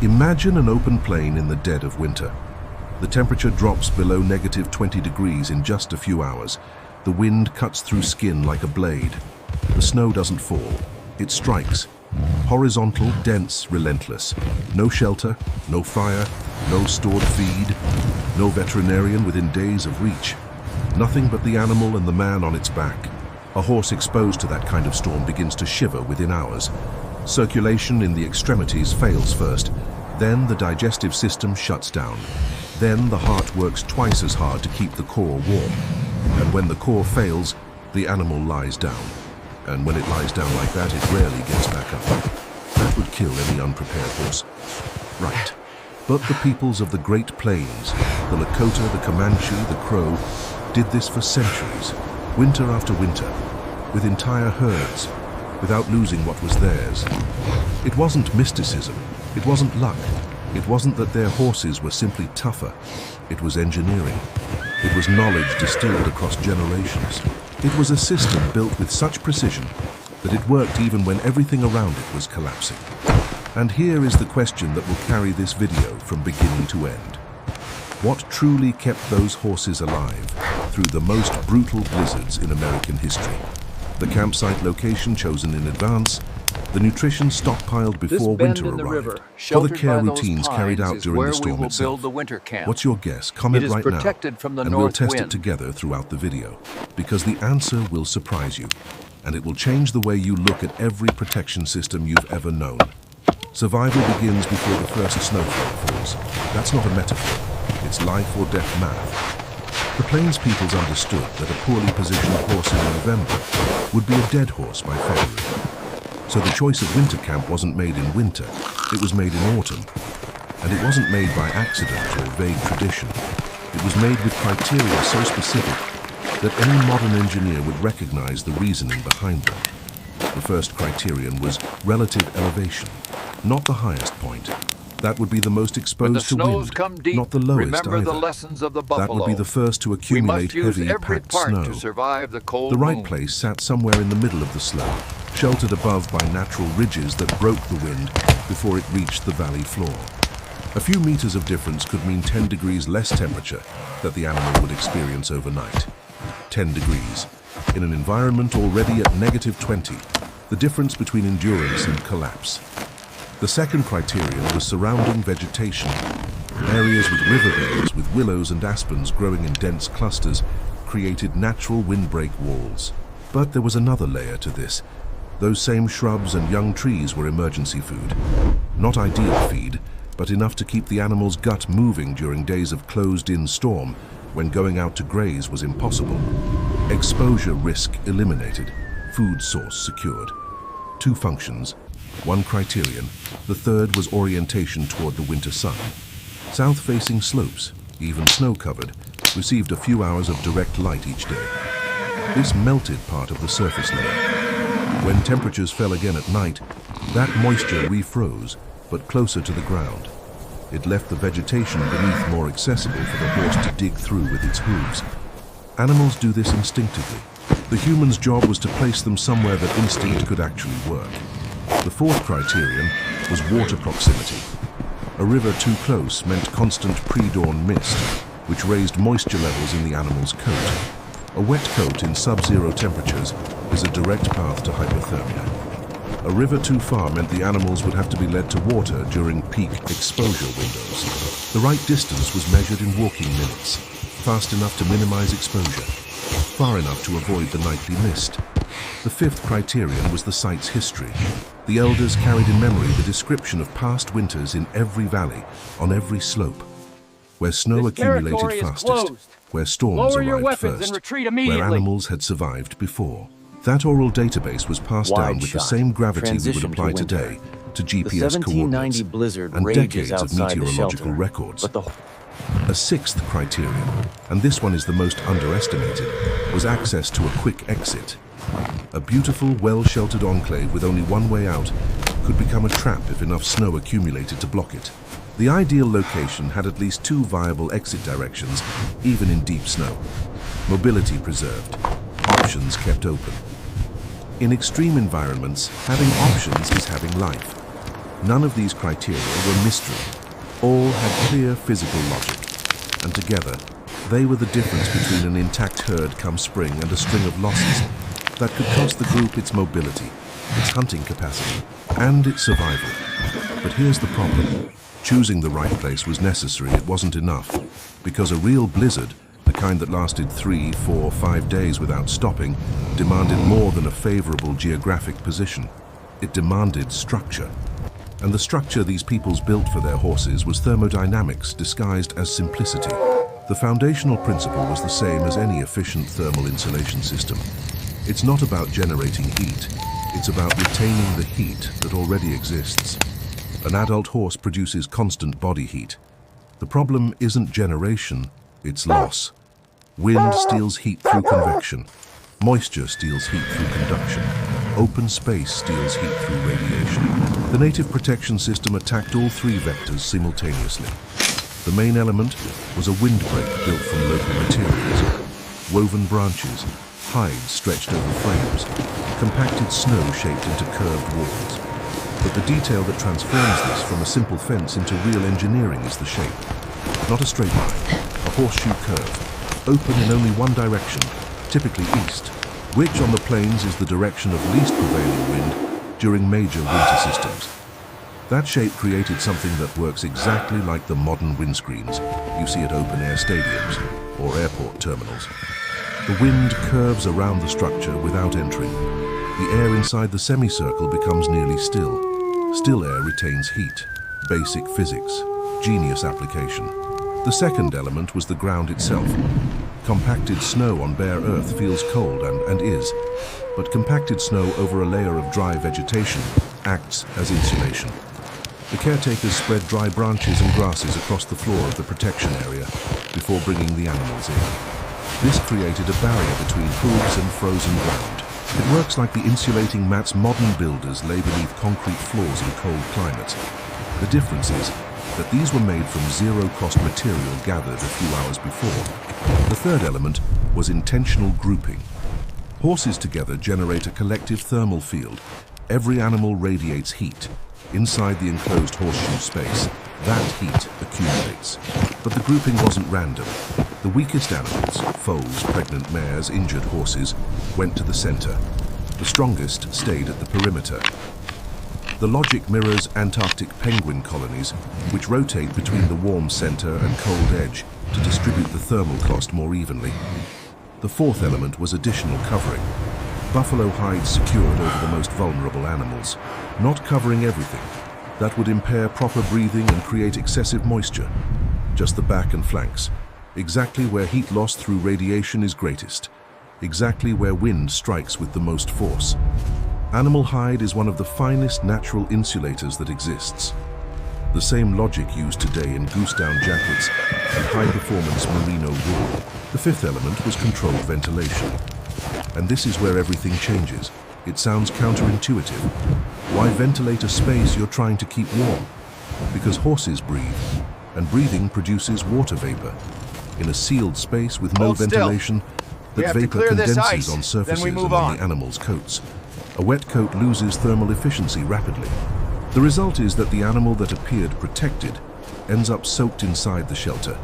Imagine an open plain in the dead of winter. The temperature drops below -20 degrees in just a few hours. The wind cuts through skin like a blade. The snow doesn't fall. It strikes. Horizontal, dense, relentless. No shelter, no fire, no stored feed, no veterinarian within days of reach. Nothing but the animal and the man on its back. A horse exposed to that kind of storm begins to shiver within hours. Circulation in the extremities fails first. Then the digestive system shuts down. Then the heart works twice as hard to keep the core warm. And when the core fails, the animal lies down. And when it lies down like that, it rarely gets back up. That would kill any unprepared horse. Right. But the peoples of the Great Plains, the Lakota, the Comanche, the Crow, did this for centuries, winter after winter, with entire herds, without losing what was theirs. It wasn't mysticism. It wasn't luck. It wasn't that their horses were simply tougher. It was engineering. It was knowledge distilled across generations. It was a system built with such precision that it worked even when everything around it was collapsing. And here is the question that will carry this video from beginning to end. What truly kept those horses alive through the most brutal blizzards in American history? The campsite location chosen in advance, the nutrition stockpiled before winter arrived, or the care routines carried out during the storm itself. What's your guess? Comment right now, and we'll test it together throughout the video, because the answer will surprise you, and it will change the way you look at every protection system you've ever known. Survival begins before the first snowflake falls. That's not a metaphor. It's life or death math. The Plains peoples understood that a poorly positioned horse in November would be a dead horse by February. So the choice of winter camp wasn't made in winter, it was made in autumn. And it wasn't made by accident or vague tradition. It was made with criteria so specific that any modern engineer would recognize the reasoning behind them. The first criterion was relative elevation, not the highest point. That would be the most exposed to wind, deep, not the lowest remember either. The lessons of the buffalo. That would be the first to accumulate heavy, packed snow. To survive the cold the right moon. place sat somewhere in the middle of the slope, sheltered above by natural ridges that broke the wind before it reached the valley floor. A few meters of difference could mean 10 degrees less temperature that the animal would experience overnight. 10 degrees. In an environment already at -20, the difference between endurance and collapse. The second criterion was surrounding vegetation. Areas with riverbeds, with willows and aspens growing in dense clusters, created natural windbreak walls. But there was another layer to this. Those same shrubs and young trees were emergency food. Not ideal feed, but enough to keep the animal's gut moving during days of closed-in storm, when going out to graze was impossible. Exposure risk eliminated, food source secured. Two functions, one criterion. The third was orientation toward the winter sun. South-facing slopes, even snow-covered, received a few hours of direct light each day. This melted part of the surface layer. When temperatures fell again at night, that moisture refroze, but closer to the ground. It left the vegetation beneath more accessible for the horse to dig through with its hooves. Animals do this instinctively. The human's job was to place them somewhere that instinct could actually work. The fourth criterion was water proximity. A river too close meant constant pre-dawn mist, which raised moisture levels in the animal's coat. A wet coat in sub-zero temperatures is a direct path to hypothermia. A river too far meant the animals would have to be led to water during peak exposure windows. The right distance was measured in walking minutes, fast enough to minimize exposure, far enough to avoid the nightly mist. The fifth criterion was the site's history. The elders carried in memory the description of past winters in every valley, on every slope, where snow accumulated fastest, where storms arrived first, where animals had survived before. That oral database was passed down with the same gravity we would apply today to GPS coordinates and decades of meteorological records. A sixth criterion, and this one is the most underestimated, was access to a quick exit. A beautiful, well-sheltered enclave with only one way out could become a trap if enough snow accumulated to block it. The ideal location had at least two viable exit directions, even in deep snow. Mobility preserved, options kept open. In extreme environments, having options is having life. None of these criteria were mystery. All had clear physical logic. And together, they were the difference between an intact herd come spring and a string of losses that could cost the group its mobility, its hunting capacity, and its survival. But here's the problem. Choosing the right place was necessary, it wasn't enough. Because a real blizzard, the kind that lasted 3, 4, 5 days without stopping, demanded more than a favorable geographic position. It demanded structure. And the structure these peoples built for their horses was thermodynamics disguised as simplicity. The foundational principle was the same as any efficient thermal insulation system. It's not about generating heat, it's about retaining the heat that already exists. An adult horse produces constant body heat. The problem isn't generation, it's loss. Wind steals heat through convection. Moisture steals heat through conduction. Open space steals heat through radiation. The native protection system attacked all three vectors simultaneously. The main element was a windbreak built from local materials. Woven branches, hides stretched over frames, compacted snow shaped into curved walls. But the detail that transforms this from a simple fence into real engineering is the shape. Not a straight line, a horseshoe curve, open in only one direction, typically east, which on the plains is the direction of least prevailing wind during major winter systems. That shape created something that works exactly like the modern windscreens you see at open-air stadiums or airport terminals. The wind curves around the structure without entering. The air inside the semicircle becomes nearly still. Still air retains heat. Basic physics. Genius application. The second element was the ground itself. Compacted snow on bare earth feels cold and is, but compacted snow over a layer of dry vegetation acts as insulation. The caretakers spread dry branches and grasses across the floor of the protection area before bringing the animals in. This created a barrier between hooves and frozen ground. It works like the insulating mats modern builders lay beneath concrete floors in cold climates. The difference is that these were made from zero-cost material gathered a few hours before. The third element was intentional grouping. Horses together generate a collective thermal field. Every animal radiates heat. Inside the enclosed horseshoe space, that heat accumulates. But the grouping wasn't random. The weakest animals, foals, pregnant mares, injured horses, went to the center. The strongest stayed at the perimeter. The logic mirrors Antarctic penguin colonies, which rotate between the warm center and cold edge to distribute the thermal cost more evenly. The fourth element was additional covering. Buffalo hides secured over the most vulnerable animals, not covering everything. That would impair proper breathing and create excessive moisture. Just the back and flanks, exactly where heat loss through radiation is greatest, exactly where wind strikes with the most force. Animal hide is one of the finest natural insulators that exists. The same logic used today in goose-down jackets and high-performance merino wool. The fifth element was controlled ventilation. And this is where everything changes. It sounds counterintuitive. Why ventilate a space you're trying to keep warm? Because horses breathe, and breathing produces water vapor. In a sealed space with no ventilation, that vapor condenses on surfaces and on the animal's coats. A wet coat loses thermal efficiency rapidly. The result is that the animal that appeared protected ends up soaked inside the shelter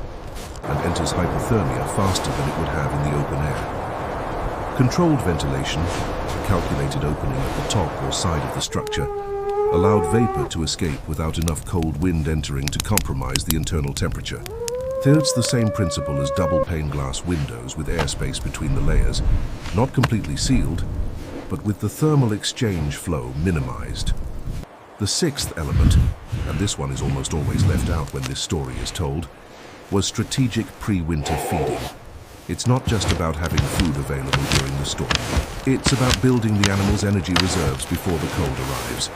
and enters hypothermia faster than it would have in the open air. Controlled ventilation, a calculated opening at the top or side of the structure, allowed vapor to escape without enough cold wind entering to compromise the internal temperature. It's the same principle as double pane glass windows with airspace between the layers, not completely sealed, but with the thermal exchange flow minimized. The sixth element, and this one is almost always left out when this story is told, was strategic pre-winter feeding. It's not just about having food available during the storm. It's about building the animal's energy reserves before the cold arrives.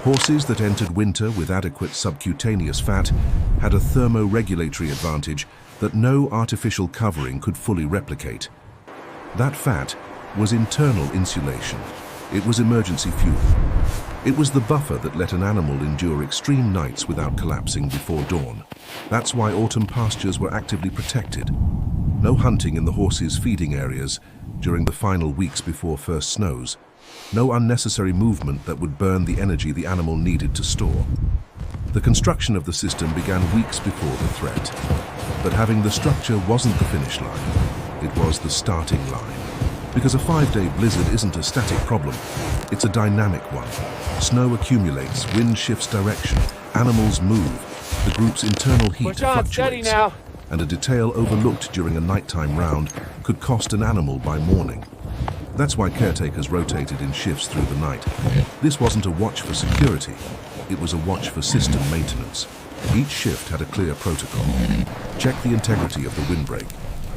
Horses that entered winter with adequate subcutaneous fat had a thermoregulatory advantage that no artificial covering could fully replicate. That fat was internal insulation. It was emergency fuel. It was the buffer that let an animal endure extreme nights without collapsing before dawn. That's why autumn pastures were actively protected. No hunting in the horses' feeding areas during the final weeks before first snows. No unnecessary movement that would burn the energy the animal needed to store. The construction of the system began weeks before the threat. But having the structure wasn't the finish line. It was the starting line. Because a 5-day blizzard isn't a static problem, it's a dynamic one. Snow accumulates, wind shifts direction, animals move, the group's internal heat fluctuates, and a detail overlooked during a nighttime round could cost an animal by morning. That's why caretakers rotated in shifts through the night. This wasn't a watch for security, it was a watch for system maintenance. Each shift had a clear protocol. Check the integrity of the windbreak,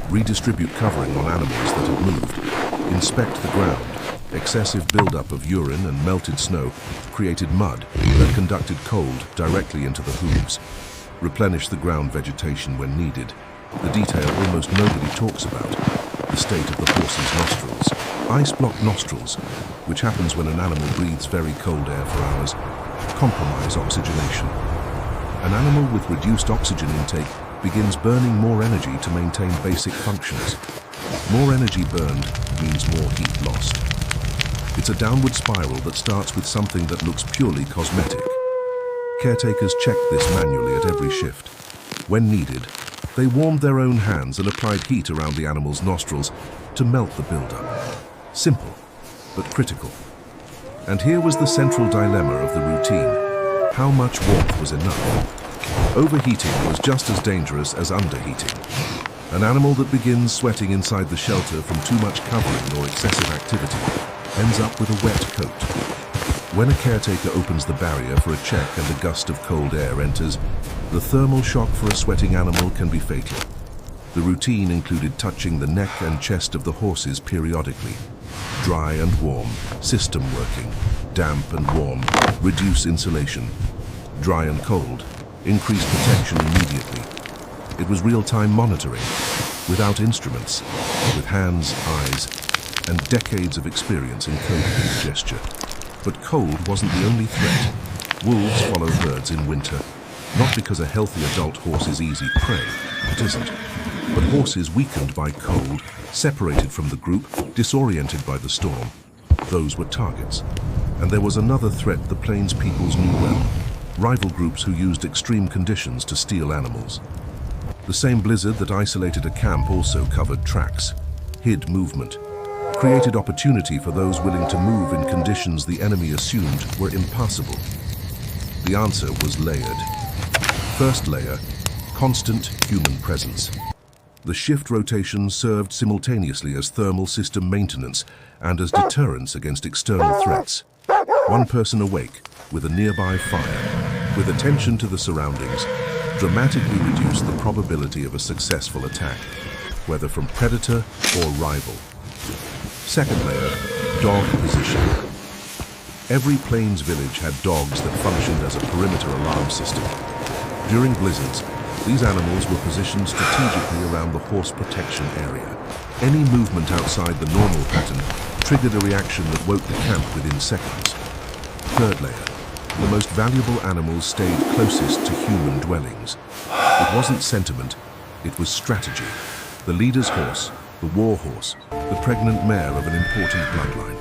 redistribute covering on animals that had moved, inspect the ground. Excessive buildup of urine and melted snow created mud that conducted cold directly into the hooves. Replenish the ground vegetation when needed. The detail almost nobody talks about, the state of the horse's nostrils. Ice-blocked nostrils, which happens when an animal breathes very cold air for hours, compromise oxygenation. An animal with reduced oxygen intake begins burning more energy to maintain basic functions. More energy burned means more heat lost. It's a downward spiral that starts with something that looks purely cosmetic. Caretakers checked this manually at every shift. When needed, they warmed their own hands and applied heat around the animal's nostrils to melt the buildup. Simple, but critical. And here was the central dilemma of the routine. How much warmth was enough? Overheating was just as dangerous as underheating. An animal that begins sweating inside the shelter from too much covering or excessive activity ends up with a wet coat. When a caretaker opens the barrier for a check and a gust of cold air enters, the thermal shock for a sweating animal can be fatal. The routine included touching the neck and chest of the horses periodically. Dry and warm, system working. Damp and warm, reduce insulation. Dry and cold, increase protection immediately. It was real-time monitoring, without instruments, with hands, eyes, and decades of experience in coding and gesture. But cold wasn't the only threat. Wolves follow herds in winter, not because a healthy adult horse is easy prey, it isn't, but horses weakened by cold, separated from the group, disoriented by the storm. Those were targets. And there was another threat the plains peoples knew well, rival groups who used extreme conditions to steal animals. The same blizzard that isolated a camp also covered tracks, hid movement, created opportunity for those willing to move in conditions the enemy assumed were impassable. The answer was layered. First layer, constant human presence. The shift rotation served simultaneously as thermal system maintenance and as deterrence against external threats. One person awake, with a nearby fire, with attention to the surroundings, dramatically reduced the probability of a successful attack, whether from predator or rival. Second layer, dog position. Every plains village had dogs that functioned as a perimeter alarm system. During blizzards, these animals were positioned strategically around the horse protection area. Any movement outside the normal pattern triggered a reaction that woke the camp within seconds. Third layer, the most valuable animals stayed closest to human dwellings. It wasn't sentiment, it was strategy. The leader's horse, the war horse, the pregnant mare of an important bloodline.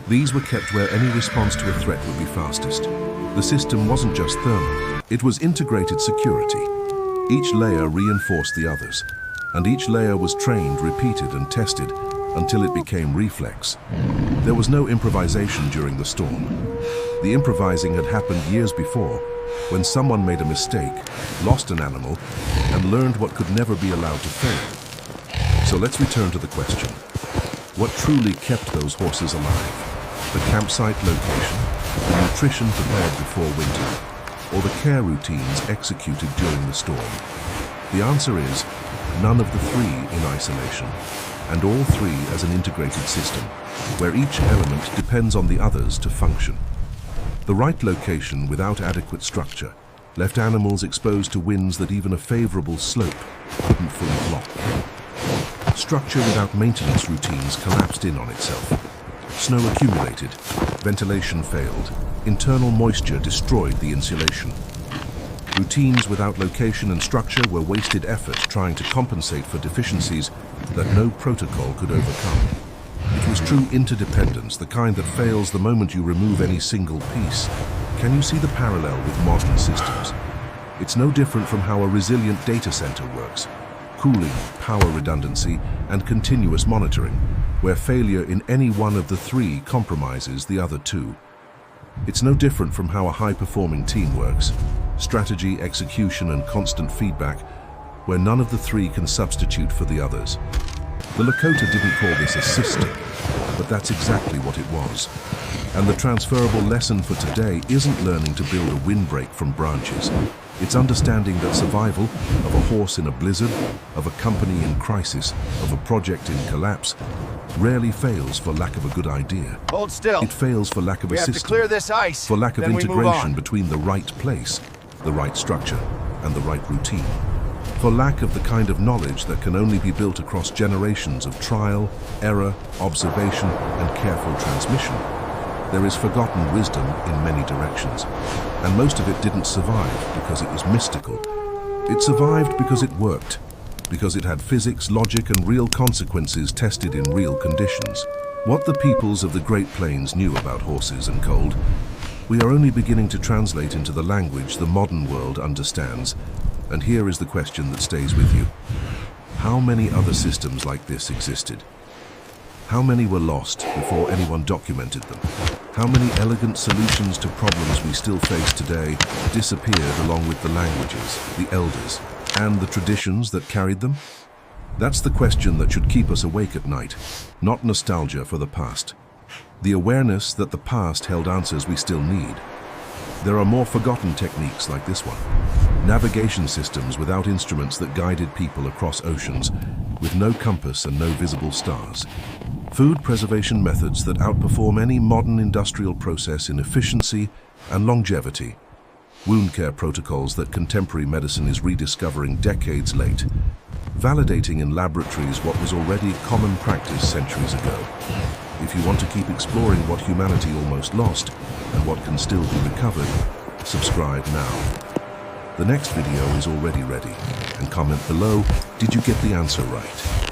These were kept where any response to a threat would be fastest. The system wasn't just thermal, it was integrated security. Each layer reinforced the others, and each layer was trained, repeated, and tested until it became reflex. There was no improvisation during the storm. The improvising had happened years before, when someone made a mistake, lost an animal, and learned what could never be allowed to fail. So let's return to the question. What truly kept those horses alive? The campsite location, the nutrition prepared before winter, or the care routines executed during the storm? The answer is none of the three in isolation, and all three as an integrated system, where each element depends on the others to function. The right location without adequate structure left animals exposed to winds that even a favorable slope couldn't fully block. Structure without maintenance routines collapsed in on itself. Snow accumulated, ventilation failed, internal moisture destroyed the insulation. Routines without location and structure were wasted effort trying to compensate for deficiencies that no protocol could overcome. It was true interdependence, the kind that fails the moment you remove any single piece. Can you see the parallel with modern systems? It's no different from how a resilient data center works. Cooling, power redundancy, and continuous monitoring, where failure in any one of the three compromises the other two. It's no different from how a high-performing team works. Strategy, execution, and constant feedback, where none of the three can substitute for the others. The Lakota didn't call this a system, but that's exactly what it was. And the transferable lesson for today isn't learning to build a windbreak from branches. It's understanding that survival of a horse in a blizzard, of a company in crisis, of a project in collapse, rarely fails for lack of a good idea. Hold still. It fails for lack of a system. We have to clear this ice. For lack of then integration between the right place, the right structure, and the right routine. For lack of the kind of knowledge that can only be built across generations of trial, error, observation, and careful transmission. There is forgotten wisdom in many directions, and most of it didn't survive because it was mystical. It survived because it worked, because it had physics, logic, and real consequences tested in real conditions. What the peoples of the Great Plains knew about horses and cold, we are only beginning to translate into the language the modern world understands. And here is the question that stays with you. How many other systems like this existed? How many were lost before anyone documented them? How many elegant solutions to problems we still face today disappeared along with the languages, the elders, and the traditions that carried them? That's the question that should keep us awake at night, not nostalgia for the past. The awareness that the past held answers we still need. There are more forgotten techniques like this one. Navigation systems without instruments that guided people across oceans, with no compass and no visible stars. Food preservation methods that outperform any modern industrial process in efficiency and longevity. Wound care protocols that contemporary medicine is rediscovering decades late. Validating in laboratories what was already common practice centuries ago. If you want to keep exploring what humanity almost lost and what can still be recovered, subscribe now. The next video is already ready, and comment below, did you get the answer right?